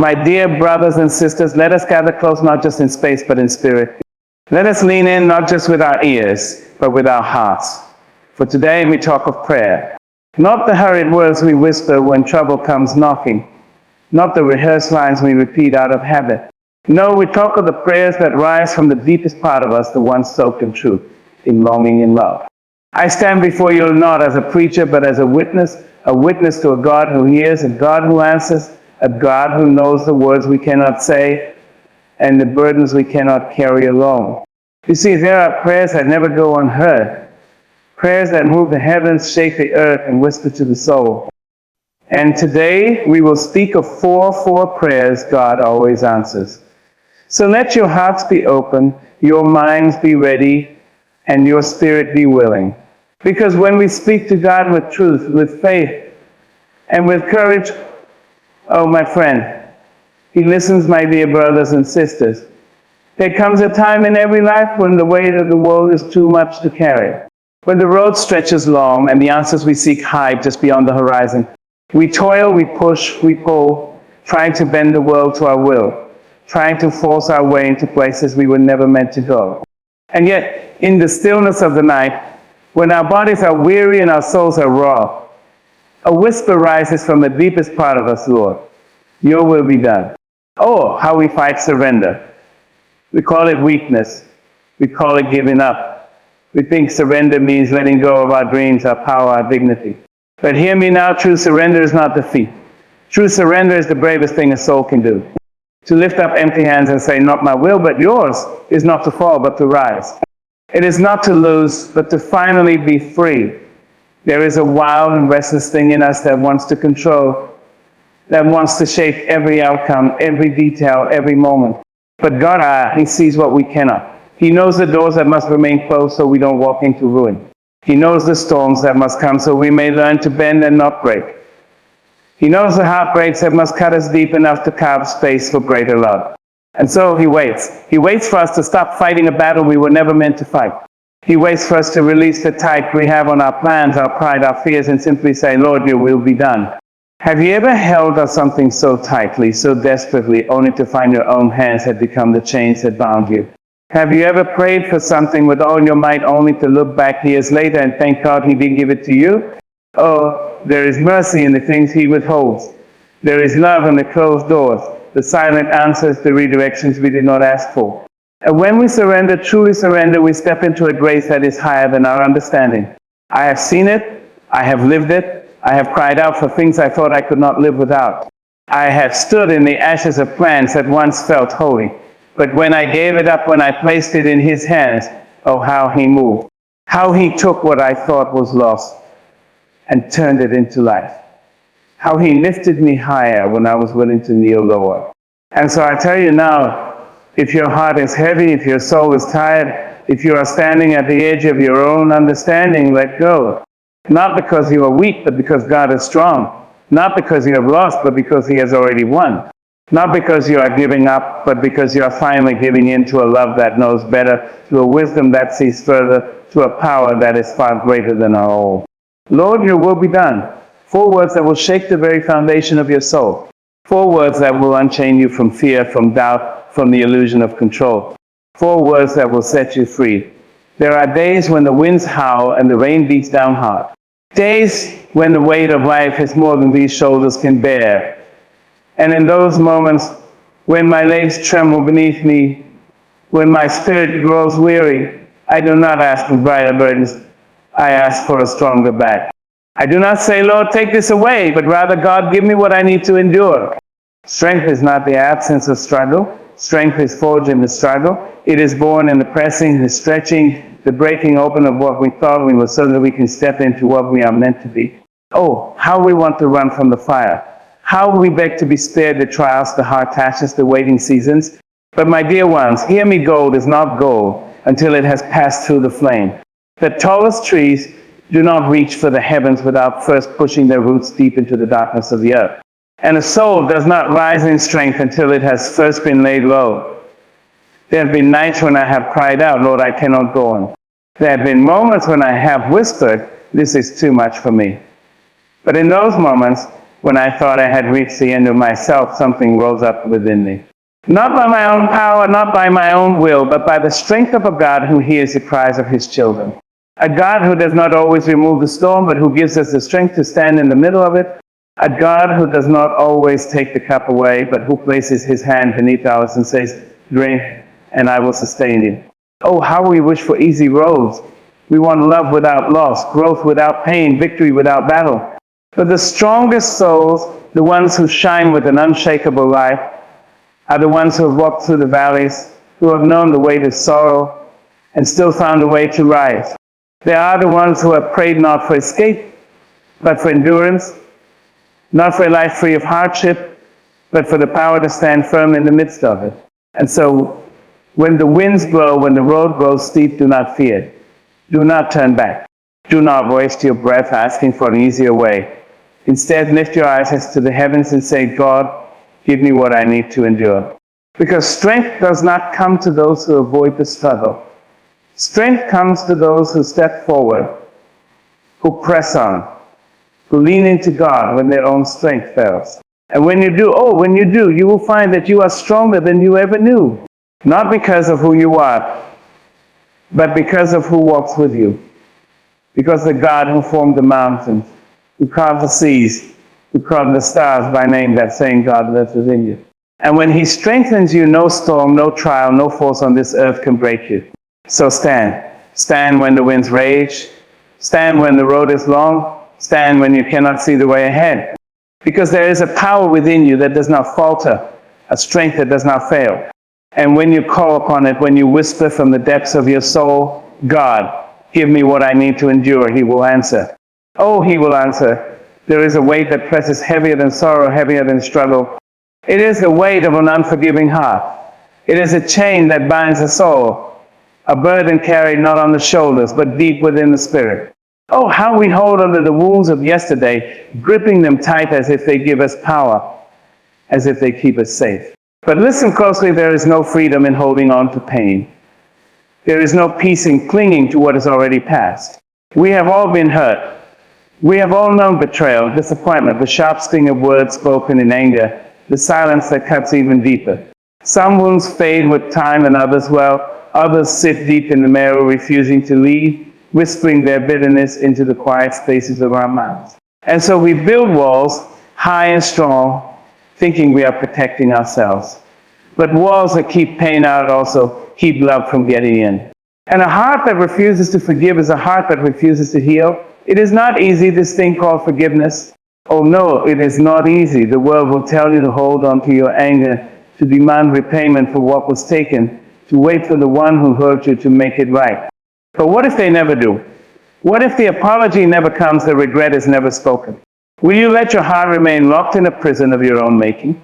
My dear brothers and sisters, let us gather close not just in space but in spirit. Let us lean in not just with our ears but with our hearts. For today we talk of prayer. Not the hurried words we whisper when trouble comes knocking. Not the rehearsed lines we repeat out of habit. No, we talk of the prayers that rise from the deepest part of us, the ones soaked in truth, in longing, in love. I stand before you not as a preacher, but as a witness to a God who hears, a God who answers, a God who knows the words we cannot say, and the burdens we cannot carry alone. You see, there are prayers that never go unheard, prayers that move the heavens, shake the earth, and whisper to the soul. And today, we will speak of four prayers God always answers. So let your hearts be open, your minds be ready, and your spirit be willing. Because when we speak to God with truth, with faith, and with courage, oh, my friend, He listens, my dear brothers and sisters. There comes a time in every life when the weight of the world is too much to carry. When the road stretches long and the answers we seek hide just beyond the horizon. We toil, we push, we pull, trying to bend the world to our will, trying to force our way into places we were never meant to go. And yet, in the stillness of the night, when our bodies are weary and our souls are raw, a whisper rises from the deepest part of us, Lord. Your will be done. Oh, how we fight surrender. We call it weakness. We call it giving up. We think surrender means letting go of our dreams, our power, our dignity. But hear me now, true surrender is not defeat. True surrender is the bravest thing a soul can do. To lift up empty hands and say, not my will, but yours, is not to fall, but to rise. It is not to lose, but to finally be free. There is a wild and restless thing in us that wants to control, that wants to shape every outcome, every detail, every moment. But God, He sees what we cannot. He knows the doors that must remain closed so we don't walk into ruin. He knows the storms that must come so we may learn to bend and not break. He knows the heartbreaks that must cut us deep enough to carve space for greater love. And so He waits. He waits for us to stop fighting a battle we were never meant to fight. He waits for us to release the type we have on our plans, our pride, our fears, and simply say, Lord, your will be done. Have you ever held on something so tightly, so desperately, only to find your own hands had become the chains that bound you? Have you ever prayed for something with all your might only to look back years later and thank God He didn't give it to you? Oh, there is mercy in the things He withholds. There is love in the closed doors, the silent answers, the redirections we did not ask for. And when we surrender, truly surrender, we step into a grace that is higher than our understanding. I have seen it. I have lived it. I have cried out for things I thought I could not live without. I have stood in the ashes of plans that once felt holy. But when I gave it up, when I placed it in His hands, oh, how He moved. How He took what I thought was lost and turned it into life. How He lifted me higher when I was willing to kneel lower. And so I tell you now, if your heart is heavy, if your soul is tired, if you are standing at the edge of your own understanding, let go. Not because you are weak, but because God is strong. Not because you have lost, but because He has already won. Not because you are giving up, but because you are finally giving in to a love that knows better, to a wisdom that sees further, to a power that is far greater than our all. Lord, your will be done. 4 words that will shake the very foundation of your soul. 4 words that will unchain you from fear, from doubt, from the illusion of control. 4 words that will set you free. There are days when the winds howl and the rain beats down hard. Days when the weight of life is more than these shoulders can bear. And in those moments, when my legs tremble beneath me, when my spirit grows weary, I do not ask for brighter burdens. I ask for a stronger back. I do not say, Lord, take this away, but rather, God, give me what I need to endure. Strength is not the absence of struggle. Strength is forged in the struggle. It is born in the pressing, the stretching, the breaking open of what we thought we were so that we can step into what we are meant to be. Oh, how we want to run from the fire. How we beg to be spared the trials, the hard tasks, the waiting seasons. But my dear ones, hear me, gold is not gold until it has passed through the flame. The tallest trees do not reach for the heavens without first pushing their roots deep into the darkness of the earth. And a soul does not rise in strength until it has first been laid low. There have been nights when I have cried out, Lord, I cannot go on. There have been moments when I have whispered, this is too much for me. But in those moments, When I thought I had reached the end of myself, something rose up within me. Not by my own power, not by my own will, but by the strength of a God who hears the cries of his children. A God who does not always remove the storm, but who gives us the strength to stand in the middle of it. A God who does not always take the cup away, but who places his hand beneath ours and says, drink, and I will sustain you. Oh, how we wish for easy roads. We want love without loss, growth without pain, victory without battle. But the strongest souls, the ones who shine with an unshakable life, are the ones who have walked through the valleys, who have known the way to sorrow, and still found a way to rise. They are the ones who have prayed not for escape, but for endurance, not for a life free of hardship, but for the power to stand firm in the midst of it. And so, when the winds blow, when the road grows steep, do not fear. Do not turn back. Do not waste your breath asking for an easier way. Instead, lift your eyes to the heavens and say, God, give me what I need to endure. Because strength does not come to those who avoid the struggle. Strength comes to those who step forward, who press on, who lean into God when their own strength fails. And when you do, you will find that you are stronger than you ever knew. Not because of who you are, but because of who walks with you. Because the God who formed the mountains, who carved the seas, who carved the stars by name, that same God lives within you. And when he strengthens you, no storm, no trial, no force on this earth can break you. So stand. Stand when the winds rage. Stand when the road is long. Stand when you cannot see the way ahead. Because there is a power within you that does not falter, a strength that does not fail. And when you call upon it, when you whisper from the depths of your soul, God, give me what I need to endure, he will answer. Oh, he will answer. There is a weight that presses heavier than sorrow, heavier than struggle. It is the weight of an unforgiving heart. It is a chain that binds a soul, a burden carried not on the shoulders, but deep within the spirit. Oh, how we hold onto the wounds of yesterday, gripping them tight as if they give us power, as if they keep us safe. But listen closely, there is no freedom in holding on to pain. There is no peace in clinging to what has already passed. We have all been hurt. We have all known betrayal, disappointment, the sharp sting of words spoken in anger, the silence that cuts even deeper. Some wounds fade with time and others, well, others sit deep in the marrow, refusing to leave, whispering their bitterness into the quiet spaces of our mouths. And so we build walls, high and strong, thinking we are protecting ourselves. But walls that keep pain out also keep love from getting in. And a heart that refuses to forgive is a heart that refuses to heal. It is not easy, this thing called forgiveness. Oh no, it is not easy. The world will tell you to hold on to your anger, to demand repayment for what was taken, to wait for the one who hurt you to make it right. But what if they never do? What if the apology never comes, the regret is never spoken? Will you let your heart remain locked in a prison of your own making?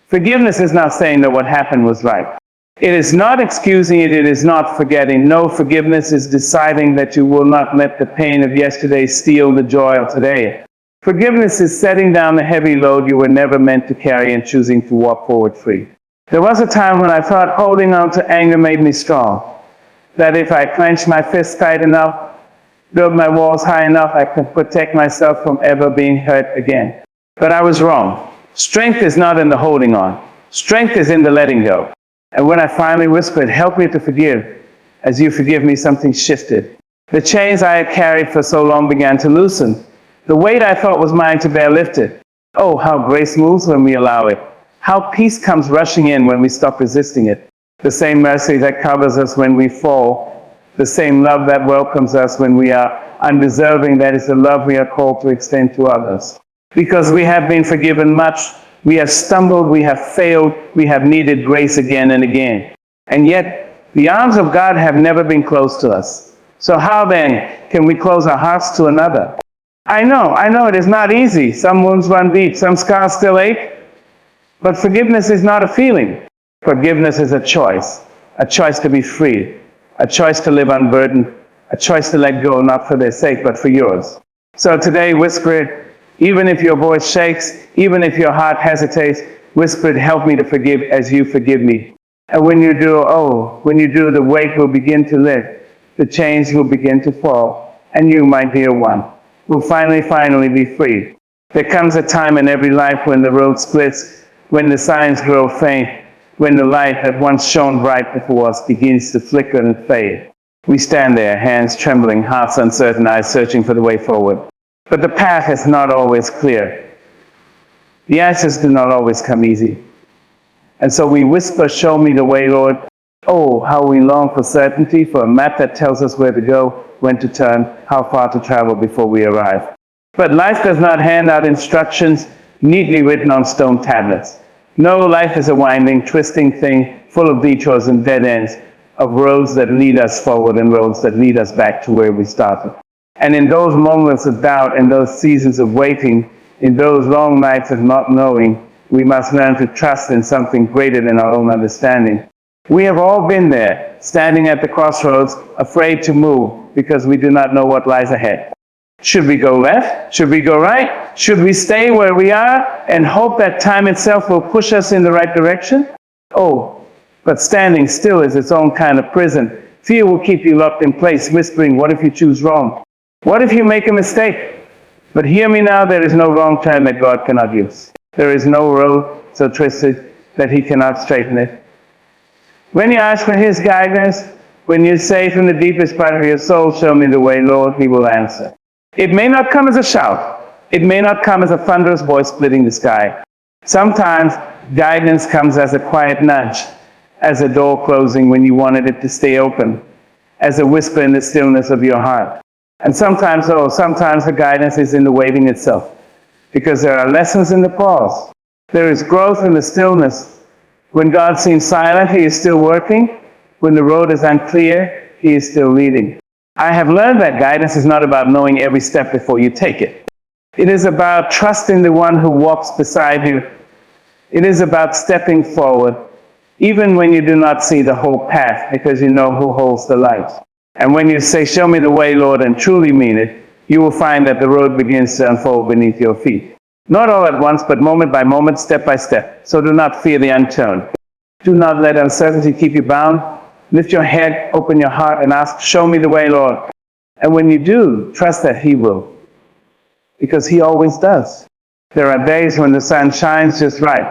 Forgiveness is not saying that what happened was right. It is not excusing it, it is not forgetting. No, forgiveness is deciding that you will not let the pain of yesterday steal the joy of today. Forgiveness is setting down the heavy load you were never meant to carry and choosing to walk forward free. There was a time when I thought holding on to anger made me strong. That if I clenched my fists tight enough, build my walls high enough, I could protect myself from ever being hurt again. But I was wrong. Strength is not in the holding on. Strength is in the letting go. And when I finally whispered, help me to forgive, as you forgive me, something shifted. The chains I had carried for so long began to loosen. The weight I thought was mine to bear lifted. Oh, how grace moves when we allow it. How peace comes rushing in when we stop resisting it. The same mercy that covers us when we fall. The same love that welcomes us when we are undeserving, that is the love we are called to extend to others. Because we have been forgiven much, we have stumbled, we have failed, we have needed grace again and again. And yet, the arms of God have never been closed to us. So how then can we close our hearts to another? I know it is not easy. Some wounds run deep, some scars still ache. But forgiveness is not a feeling. Forgiveness is a choice to be free, a choice to live unburdened, a choice to let go, not for their sake, but for yours. So today, whisper it. Even if your voice shakes, even if your heart hesitates, whisper it, help me to forgive as you forgive me. And when you do, the weight will begin to lift, the chains will begin to fall, and you, my dear one, will finally be free. There comes a time in every life when the road splits, when the signs grow faint, when the light that once shone bright before us begins to flicker and fade. We stand there, hands trembling, hearts uncertain, eyes searching for the way forward. But the path is not always clear. The answers do not always come easy. And so we whisper, "Show me the way, Lord." Oh, how we long for certainty, for a map that tells us where to go, when to turn, how far to travel before we arrive. But life does not hand out instructions neatly written on stone tablets. No, life is a winding, twisting thing, full of detours and dead ends, of roads that lead us forward and roads that lead us back to where we started. And in those moments of doubt, in those seasons of waiting, in those long nights of not knowing, we must learn to trust in something greater than our own understanding. We have all been there, standing at the crossroads, afraid to move because we do not know what lies ahead. Should we go left? Should we go right? Should we stay where we are and hope that time itself will push us in the right direction? Oh, but standing still is its own kind of prison. Fear will keep you locked in place, whispering, "What if you choose wrong? What if you make a mistake?" But hear me now, there is no wrong turn that God cannot use. There is no road so twisted that He cannot straighten it. When you ask for His guidance, when you say from the deepest part of your soul, "Show me the way, Lord," He will answer. It may not come as a shout. It may not come as a thunderous voice splitting the sky. Sometimes guidance comes as a quiet nudge, as a door closing when you wanted it to stay open, as a whisper in the stillness of your heart. And sometimes the guidance is in the waiting itself, because there are lessons in the pause. There is growth in the stillness. When God seems silent, He is still working. When the road is unclear, He is still leading. I have learned that guidance is not about knowing every step before you take it. It is about trusting the one who walks beside you. It is about stepping forward, even when you do not see the whole path, because you know who holds the light. And when you say, "Show me the way, Lord," and truly mean it, you will find that the road begins to unfold beneath your feet. Not all at once, but moment by moment, step by step. So do not fear the unknown. Do not let uncertainty keep you bound. Lift your head, open your heart, and ask, "Show me the way, Lord." And when you do, trust that He will, because He always does. There are days when the sun shines just right,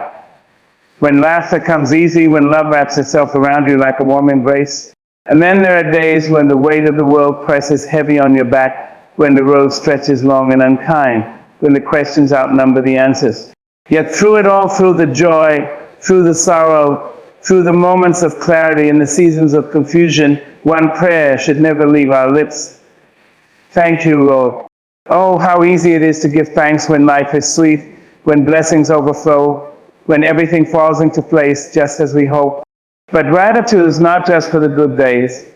when laughter comes easy, when love wraps itself around you like a warm embrace. And then there are days when the weight of the world presses heavy on your back, when the road stretches long and unkind, when the questions outnumber the answers. Yet through it all, through the joy, through the sorrow, through the moments of clarity and the seasons of confusion, one prayer should never leave our lips. Thank you, Lord. Oh, how easy it is to give thanks when life is sweet, when blessings overflow, when everything falls into place just as we hope. But gratitude is not just for the good days.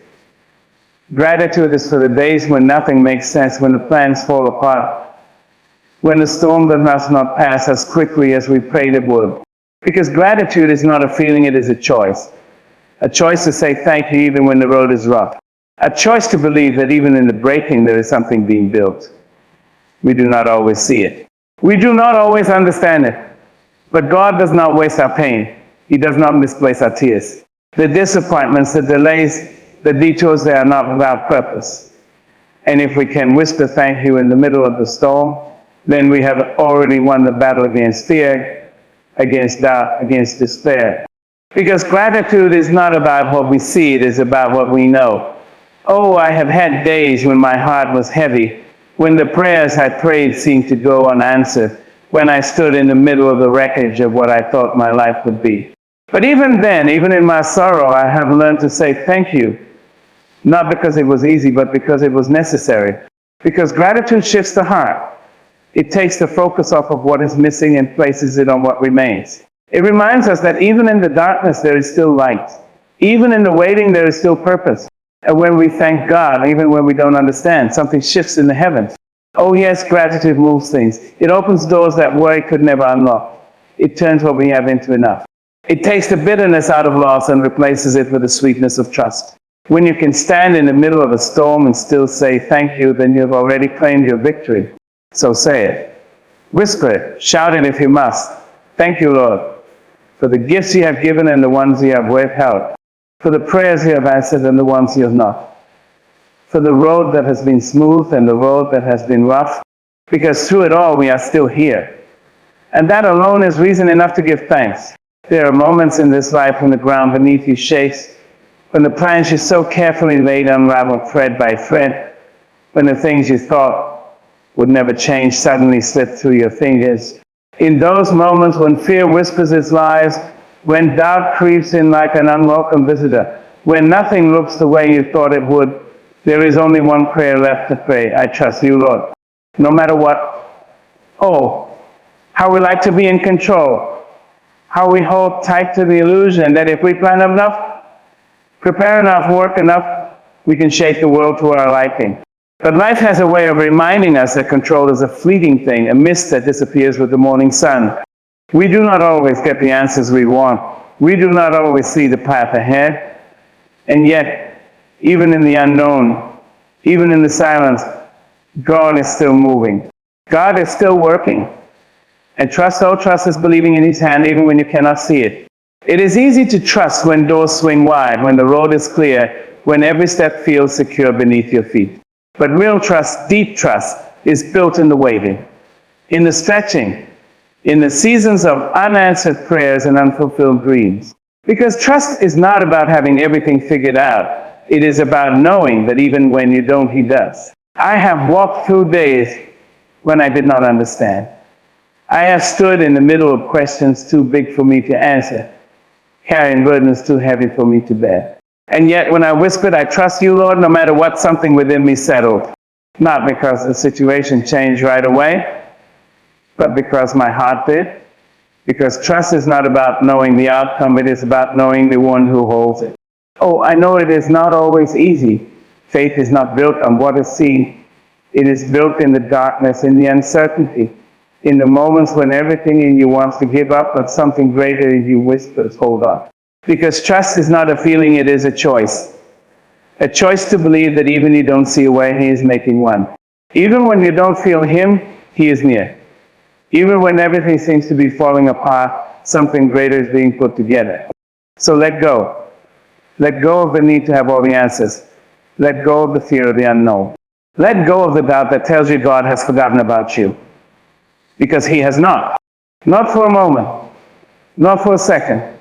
Gratitude is for the days when nothing makes sense, when the plans fall apart, when the storm does not pass as quickly as we prayed it would. Because gratitude is not a feeling, it is a choice. A choice to say thank you even when the road is rough. A choice to believe that even in the breaking there is something being built. We do not always see it. We do not always understand it. But God does not waste our pain. He does not misplace our tears. The disappointments, the delays, the detours, they are not without purpose. And if we can whisper thank you in the middle of the storm, then we have already won the battle against fear, against doubt, against despair. Because gratitude is not about what we see, it is about what we know. Oh, I have had days when my heart was heavy, when the prayers I prayed seemed to go unanswered, when I stood in the middle of the wreckage of what I thought my life would be. But even then, even in my sorrow, I have learned to say thank you. Not because it was easy, but because it was necessary. Because gratitude shifts the heart. It takes the focus off of what is missing and places it on what remains. It reminds us that even in the darkness there is still light. Even in the waiting there is still purpose. And when we thank God, even when we don't understand, something shifts in the heavens. Oh yes, gratitude moves things. It opens doors that worry could never unlock. It turns what we have into enough. It takes the bitterness out of loss and replaces it with the sweetness of trust. When you can stand in the middle of a storm and still say thank you, then you've already claimed your victory. So say it. Whisper it. Shout it if you must. Thank you, Lord, for the gifts you have given and the ones you have withheld, for the prayers you have answered and the ones you have not, for the road that has been smooth and the road that has been rough, because through it all we are still here. And that alone is reason enough to give thanks. There are moments in this life when the ground beneath you shakes, when the plans you so carefully laid unravel thread by thread, when the things you thought would never change suddenly slip through your fingers. In those moments when fear whispers its lies, when doubt creeps in like an unwelcome visitor, when nothing looks the way you thought it would, there is only one prayer left to pray. I trust you, Lord. No matter what. Oh, how we like to be in control. How we hold tight to the illusion that if we plan enough, prepare enough, work enough, we can shape the world to our liking. But life has a way of reminding us that control is a fleeting thing, a mist that disappears with the morning sun. We do not always get the answers we want. We do not always see the path ahead. And yet, even in the unknown, even in the silence, God is still moving. God is still working. And trust is believing in His hand even when you cannot see it. It is easy to trust when doors swing wide, when the road is clear, when every step feels secure beneath your feet. But real trust, deep trust, is built in the waiting, in the stretching, in the seasons of unanswered prayers and unfulfilled dreams. Because trust is not about having everything figured out. It is about knowing that even when you don't, He does. I have walked through days when I did not understand. I have stood in the middle of questions too big for me to answer, carrying burdens too heavy for me to bear. And yet when I whispered, I trust you, Lord, no matter what, something within me settled. Not because the situation changed right away, but because my heart did. Because trust is not about knowing the outcome, it is about knowing the one who holds it. Oh, I know it is not always easy. Faith is not built on what is seen. It is built in the darkness, in the uncertainty, in the moments when everything in you wants to give up, but something greater in you whispers, hold on. Because trust is not a feeling, it is a choice. A choice to believe that even you don't see a way, He is making one. Even when you don't feel Him, He is near. Even when everything seems to be falling apart, something greater is being put together. So let go. Let go of the need to have all the answers. Let go of the fear of the unknown. Let go of the doubt that tells you God has forgotten about you. Because He has not. Not for a moment. Not for a second.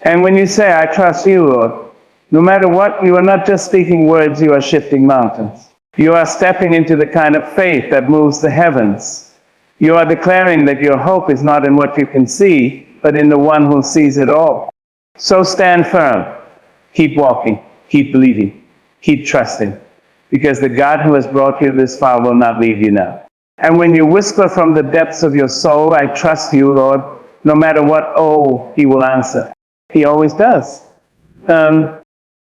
And when you say, I trust you, Lord, no matter what, you are not just speaking words, you are shifting mountains. You are stepping into the kind of faith that moves the heavens. You are declaring that your hope is not in what you can see, but in the one who sees it all. So stand firm. Keep walking. Keep believing. Keep trusting. Because the God who has brought you this far will not leave you now. And when you whisper from the depths of your soul, I trust you, Lord, no matter what, oh, He will answer. He always does.